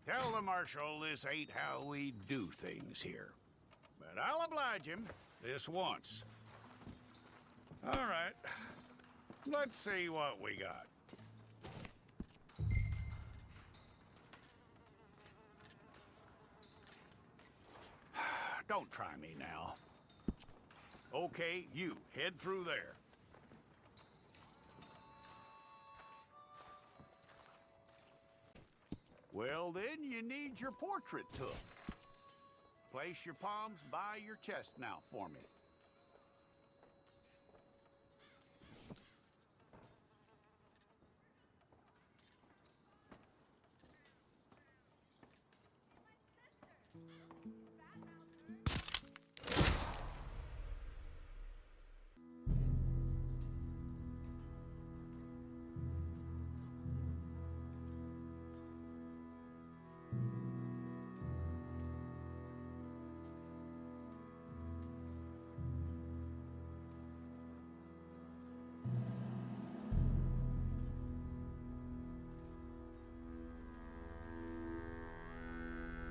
Tell the Marshal this ain't how we do things here. But I'll oblige him this once. All right. Let's see what we got. Don't try me now. Okay, you, head through there. Well, then, you need your portrait took. Place your palms by your chest now for me.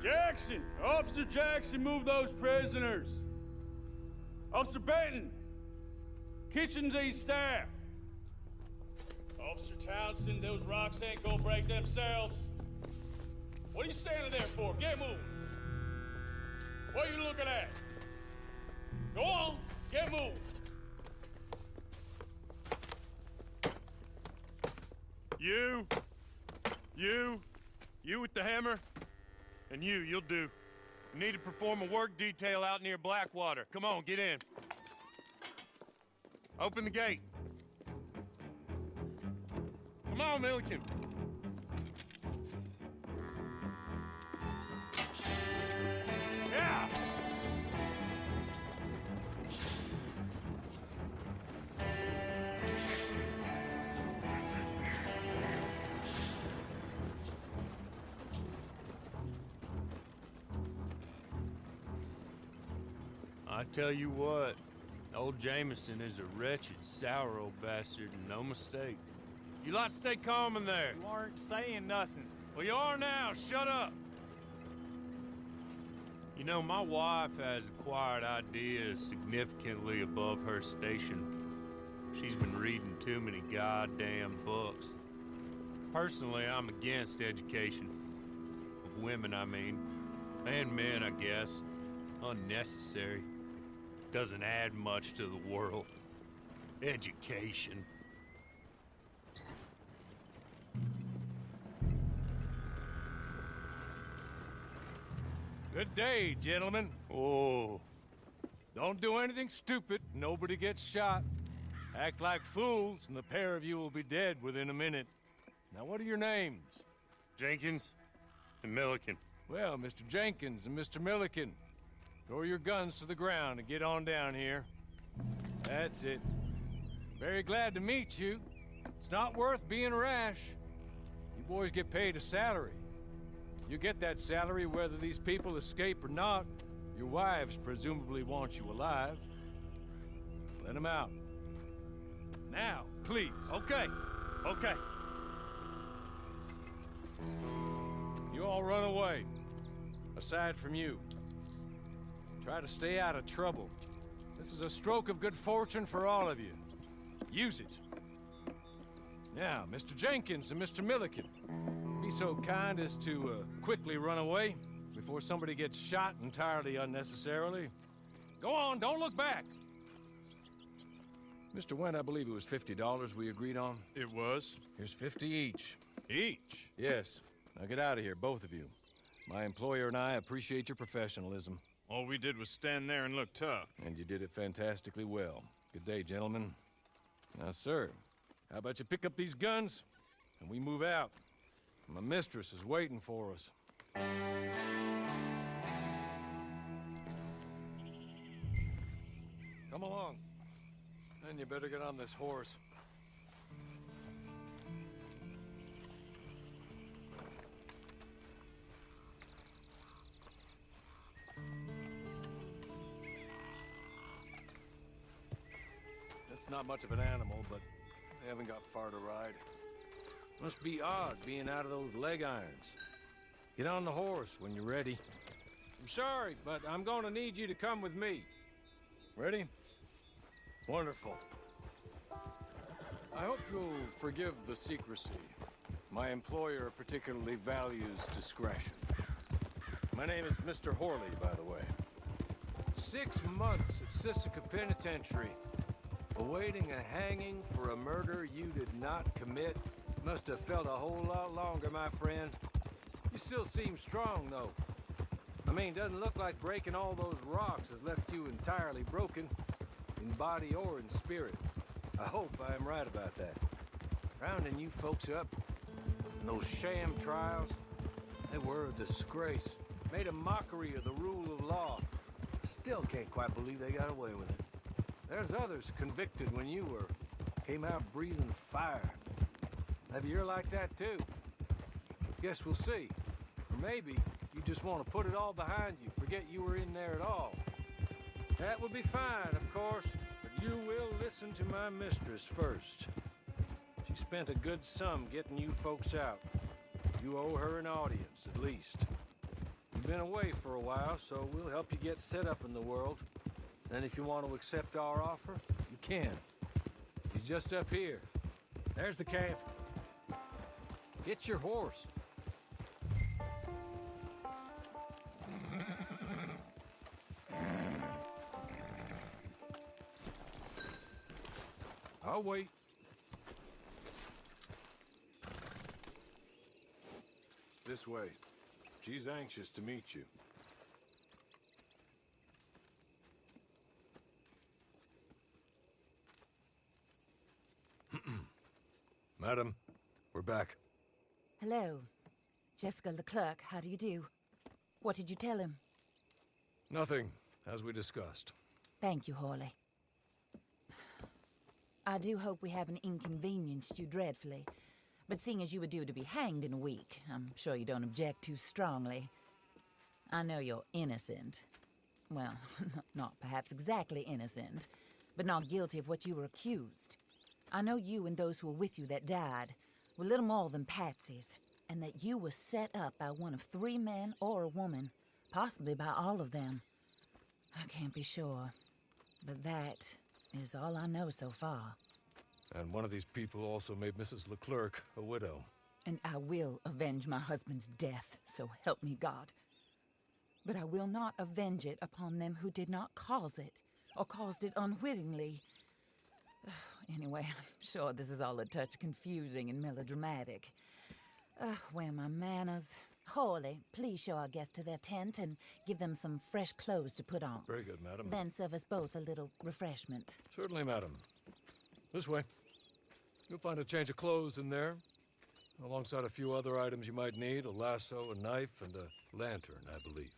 Jackson! Officer Jackson, move those prisoners! Officer Benton! Kitchens aid staff! Officer Townsend, those rocks ain't gonna break themselves. What are you standing there for? Get moving! What are you looking at? Go on, get moving! You with the hammer? And you'll do. You need to perform a work detail out near Blackwater. Come on, get in. Open the gate. Come on, Milliken. Yeah! I tell you what, old Jameson is a wretched, sour old bastard, and no mistake. You lot stay calm in there. You aren't saying nothing. Well, you are now. Shut up. You know, my wife has acquired ideas significantly above her station. She's been reading too many goddamn books. Personally, I'm against education. Of women, I mean. And men, I guess. Unnecessary. Doesn't add much to the world. Education. Good day, gentlemen. Oh. Don't do anything stupid. Nobody gets shot. Act like fools, and the pair of you will be dead within a minute. Now, what are your names? Jenkins and Milliken. Well, Mr. Jenkins and Mr. Milliken, throw your guns to the ground and get on down here. That's it. Very glad to meet you. It's not worth being rash. You boys get paid a salary. You get that salary whether these people escape or not. Your wives presumably want you alive. Let them out. Now, please. Okay. You all run away. Aside from you. Try to stay out of trouble. This is a stroke of good fortune for all of you. Use it. Now, Mr. Jenkins and Mr. Milliken, be so kind as to quickly run away before somebody gets shot entirely unnecessarily. Go on, don't look back. Mr. Wendt, I believe it was $50 we agreed on. It was. Here's 50 each. Each? Yes. Now get out of here, both of you. My employer and I appreciate your professionalism. All we did was stand there and look tough. And you did it fantastically well. Good day, gentlemen. Now, sir, how about you pick up these guns, and we move out? My mistress is waiting for us. Come along. Then you better get on this horse. It's not much of an animal, but they haven't got far to ride. Must be odd being out of those leg irons. Get on the horse when you're ready. I'm sorry, but I'm gonna need you to come with me. Ready? Wonderful. I hope you'll forgive the secrecy. My employer particularly values discretion. My name is Mr. Horley, by the way. 6 months at Sisika Penitentiary, awaiting a hanging for a murder you did not commit. Must have felt a whole lot longer, my friend. You still seem strong, though. I mean, doesn't look like breaking all those rocks has left you entirely broken, in body or in spirit. I hope I am right about that. Rounding you folks up, and those sham trials, they were a disgrace. Made a mockery of the rule of law. Still can't quite believe they got away with it. There's others convicted when you were. Came out breathing fire. Maybe you're like that too. Guess we'll see. Or maybe you just want to put it all behind you, forget you were in there at all. That would be fine, of course, but you will listen to my mistress first. She spent a good sum getting you folks out. You owe her an audience, at least. You've been away for a while, so we'll help you get set up in the world. And if you want to accept our offer, you can. He's just up here. There's the camp. Get your horse. I'll wait. This way. She's anxious to meet you. Madam, we're back. Hello. Jessica Leclerc, how do you do? What did you tell him? Nothing, as we discussed. Thank you, Horley. I do hope we haven't inconvenienced you dreadfully. But seeing as you were due to be hanged in a week, I'm sure you don't object too strongly. I know you're innocent. Well, not perhaps exactly innocent, but not guilty of what you were accused. I know you and those who were with you that died were little more than patsies, and that you were set up by one of 3 men or a woman, possibly by all of them. I can't be sure, but that is all I know so far. And one of these people also made Mrs. Leclerc a widow. And I will avenge my husband's death, so help me God. But I will not avenge it upon them who did not cause it, or caused it unwittingly. Anyway, I'm sure this is all a touch confusing and melodramatic. Where are my manners? Horley, please show our guests to their tent and give them some fresh clothes to put on. Very good, madam. Then serve us both a little refreshment. Certainly, madam. This way. You'll find a change of clothes in there, alongside a few other items you might need, a lasso, a knife, and a lantern, I believe.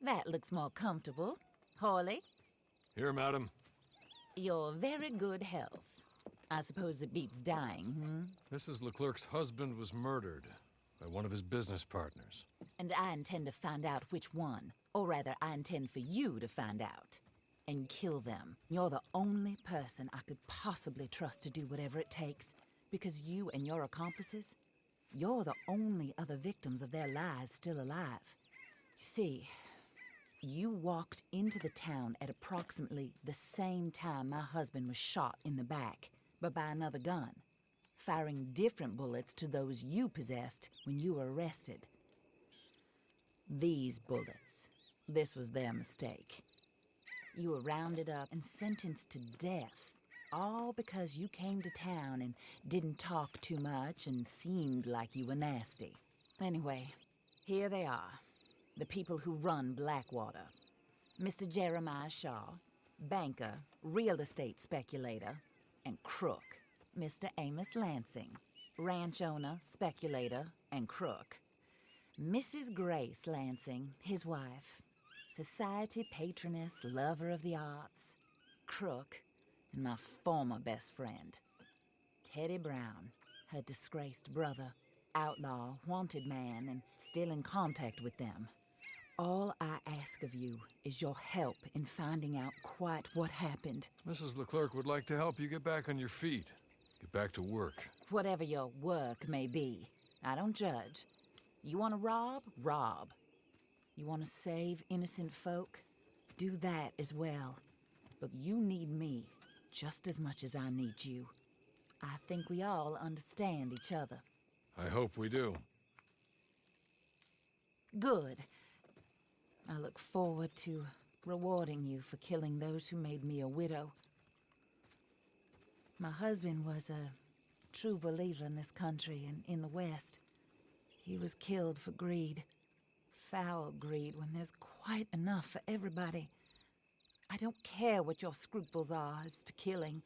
That looks more comfortable. Horley? Here, madam. Your very good health. I suppose it beats dying, Mrs. Leclerc's husband was murdered by one of his business partners. And I intend to find out which one. Or rather, I intend for you to find out. And kill them. You're the only person I could possibly trust to do whatever it takes. Because you and your accomplices, you're the only other victims of their lies still alive. You see, you walked into the town at approximately the same time my husband was shot in the back, but by another gun, firing different bullets to those you possessed when you were arrested. These bullets, this was their mistake. You were rounded up and sentenced to death, all because you came to town and didn't talk too much and seemed like you were nasty. Anyway, here they are, the people who run Blackwater. Mr. Jeremiah Shaw, banker, real estate speculator, and crook. Mr. Amos Lansing, ranch owner, speculator, and crook. Mrs. Grace Lansing, his wife, society patroness, lover of the arts, crook, and my former best friend. Teddy Brown, her disgraced brother, outlaw, wanted man, and still in contact with them. All I ask of you is your help in finding out quite what happened. Mrs. Leclerc would like to help you get back on your feet. Get back to work. Whatever your work may be, I don't judge. You want to rob? Rob. You want to save innocent folk? Do that as well. But you need me just as much as I need you. I think we all understand each other. I hope we do. Good. I look forward to rewarding you for killing those who made me a widow. My husband was a true believer in this country and in the West. He was killed for greed. Foul greed when there's quite enough for everybody. I don't care what your scruples are as to killing.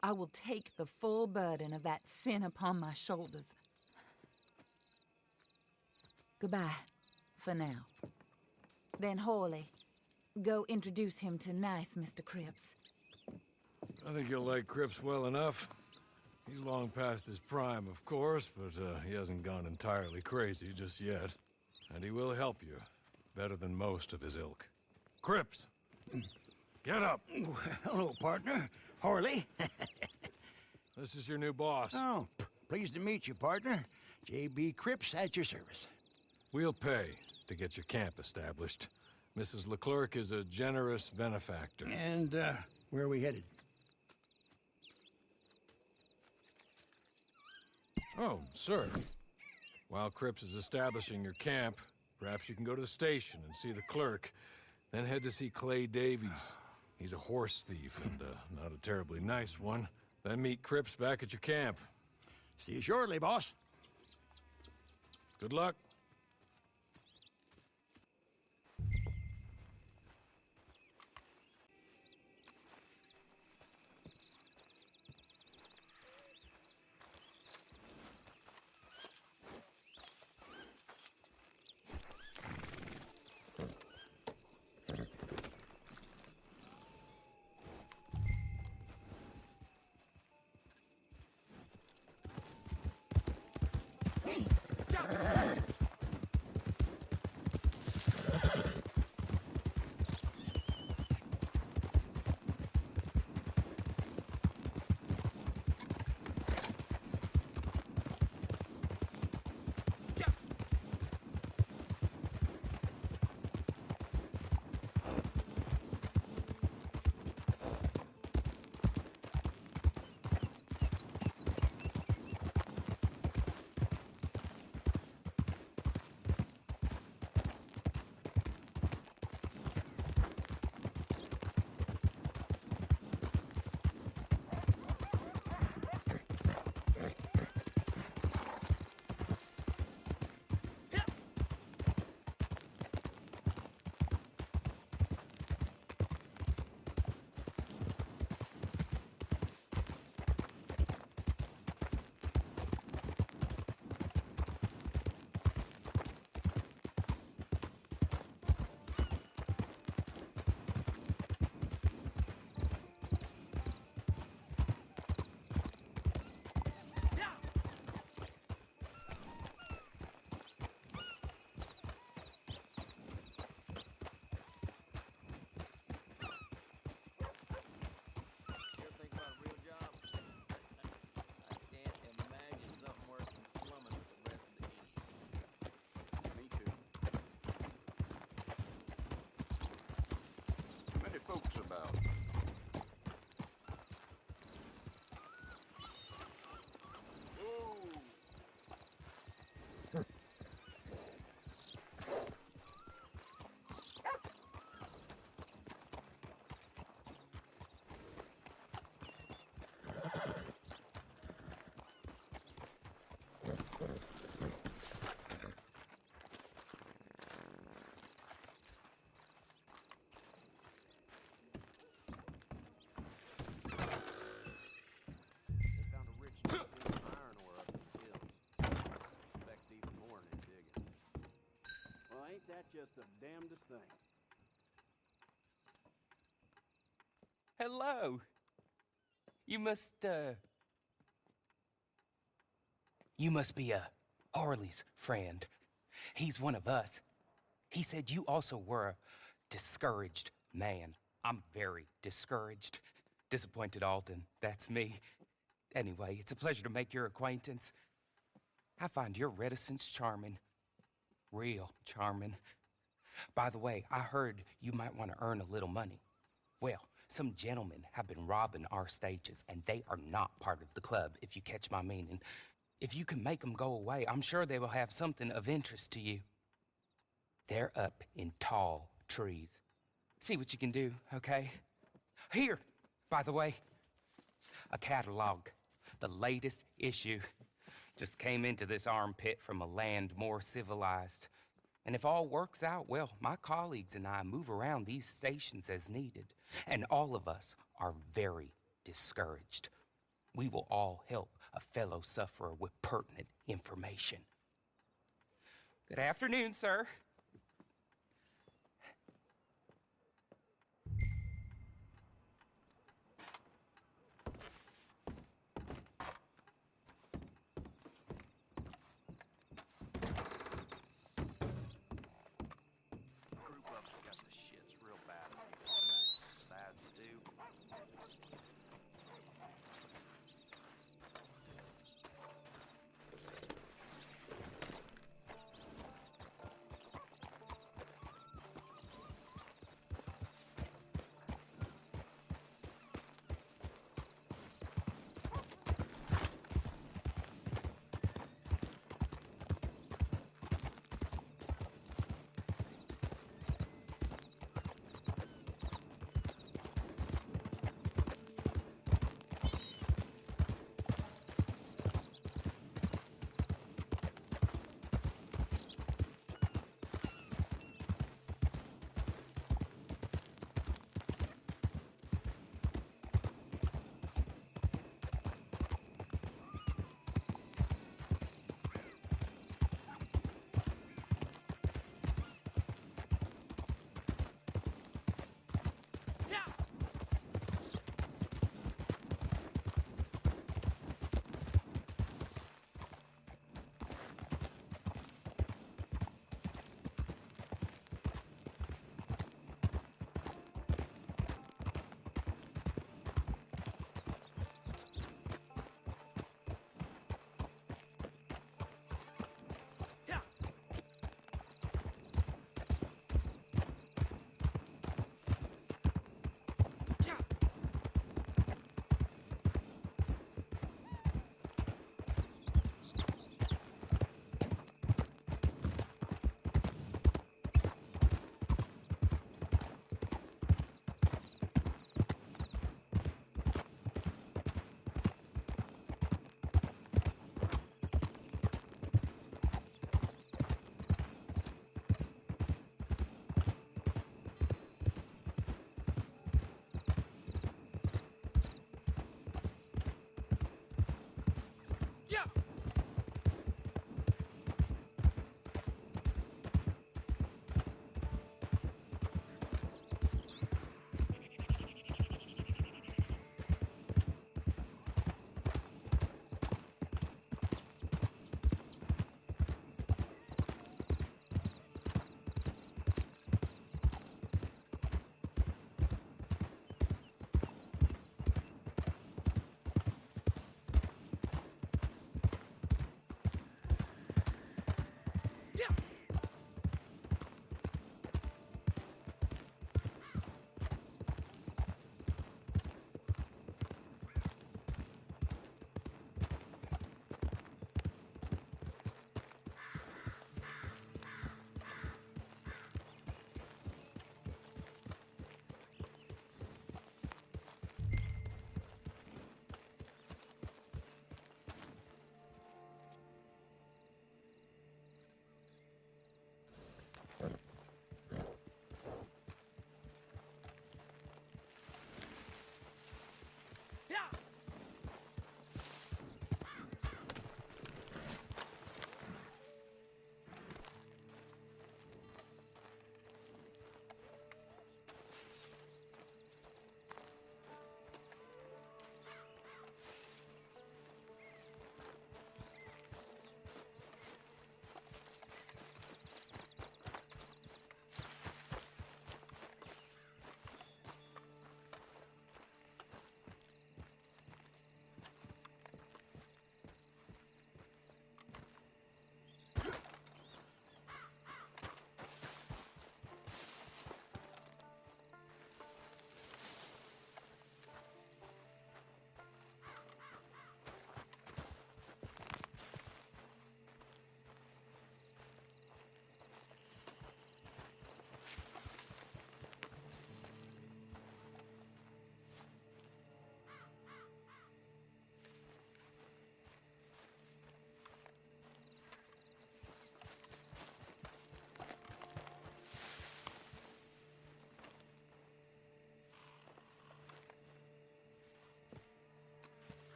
I will take the full burden of that sin upon my shoulders. Goodbye, for now. Then Hawley, go introduce him to nice Mr. Cripps. I think you'll like Cripps well enough. He's long past his prime, of course, but he hasn't gone entirely crazy just yet. And he will help you, better than most of his ilk. Cripps! Get up! Hello, partner. Harley. This is your new boss. Oh, pleased to meet you, partner. J.B. Cripps at your service. We'll pay to get your camp established. Mrs. Leclerc is a generous benefactor. And, where are we headed? Oh, sir. While Cripps is establishing your camp, perhaps you can go to the station and see the clerk, then head to see Clay Davies. He's a horse thief and not a terribly nice one. Then meet Cripps back at your camp. See you shortly, boss. Good luck. Folks about. Ain't that just the damnedest thing? Hello. You must be Harley's friend. He's one of us. He said you also were a discouraged man. I'm very discouraged. Disappointed Alden, that's me. Anyway, it's a pleasure to make your acquaintance. I find your reticence charming. Real charming. By the way, I heard you might want to earn a little money. Well, some gentlemen have been robbing our stages, and they are not part of the club, if you catch my meaning. If you can make them go away, I'm sure they will have something of interest to you. They're up in tall trees. See what you can do, okay? Here, by the way, a catalog. The latest issue. Just came into this armpit from a land more civilized. And if all works out, well, my colleagues and I move around these stations as needed. And all of us are very discouraged. We will all help a fellow sufferer with pertinent information. Good afternoon, sir.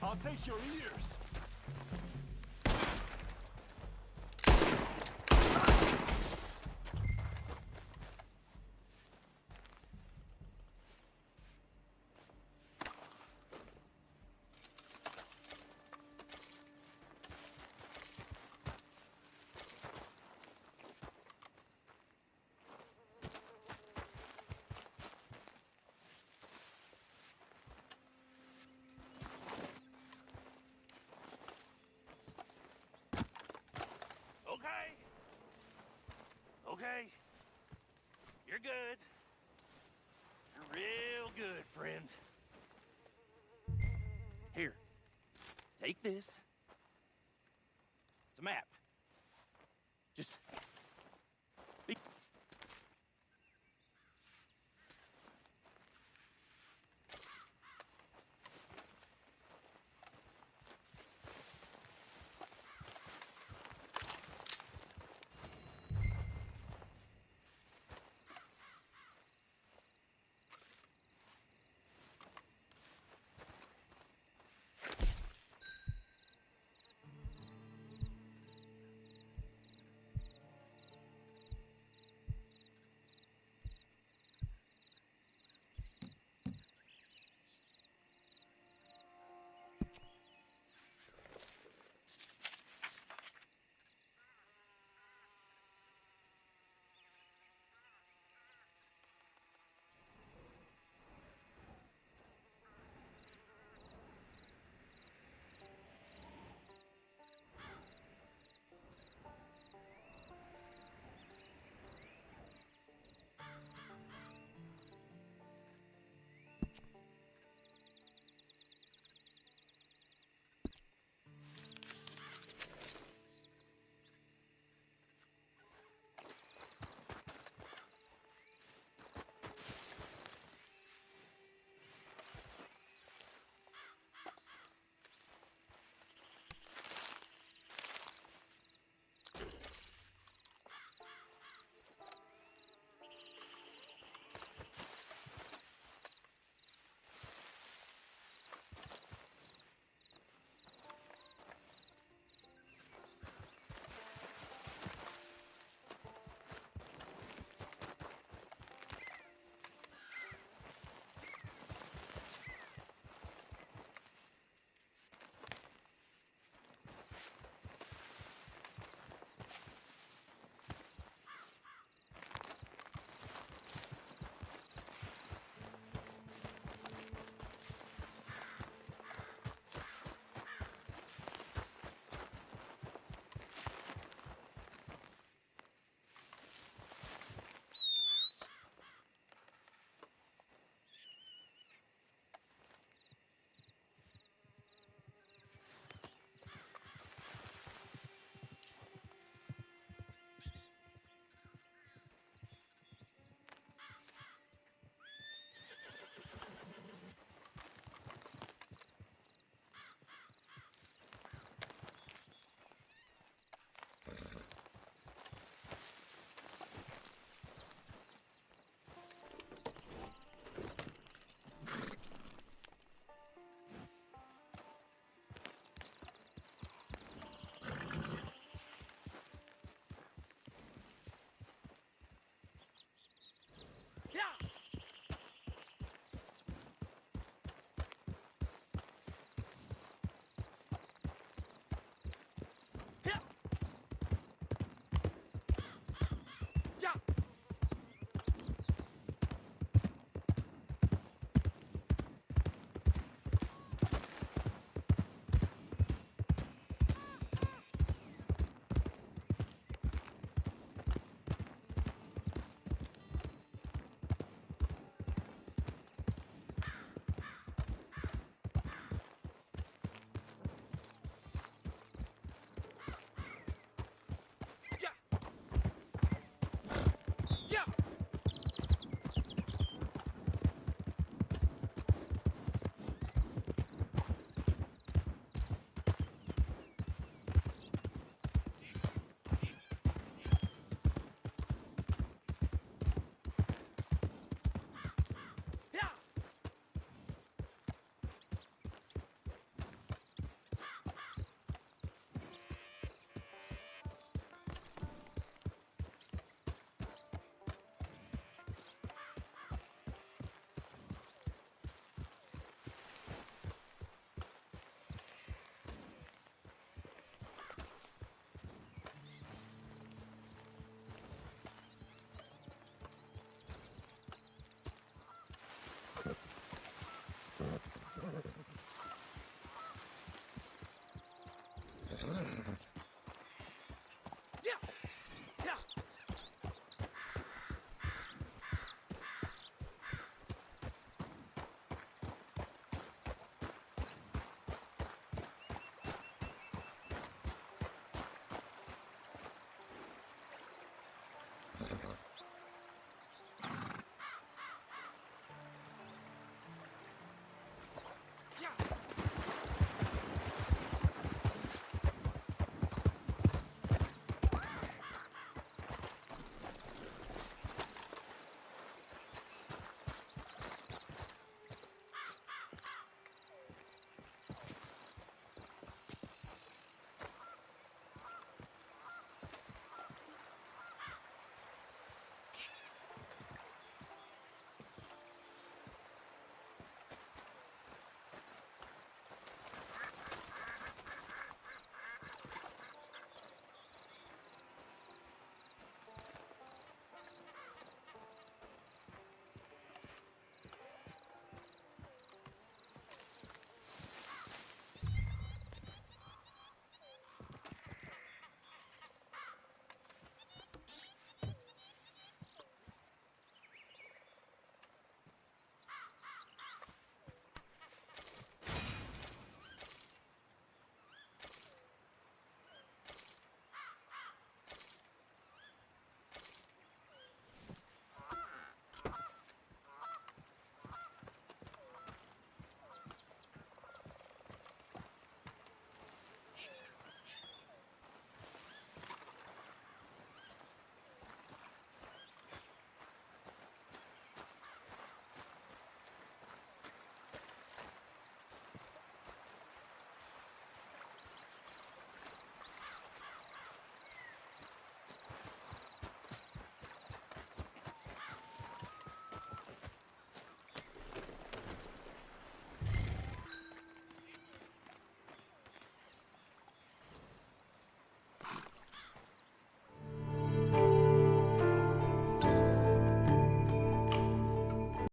I'll take your ears. Okay. You're good. You're real good, friend. Here. Take this. It's a map. Just be...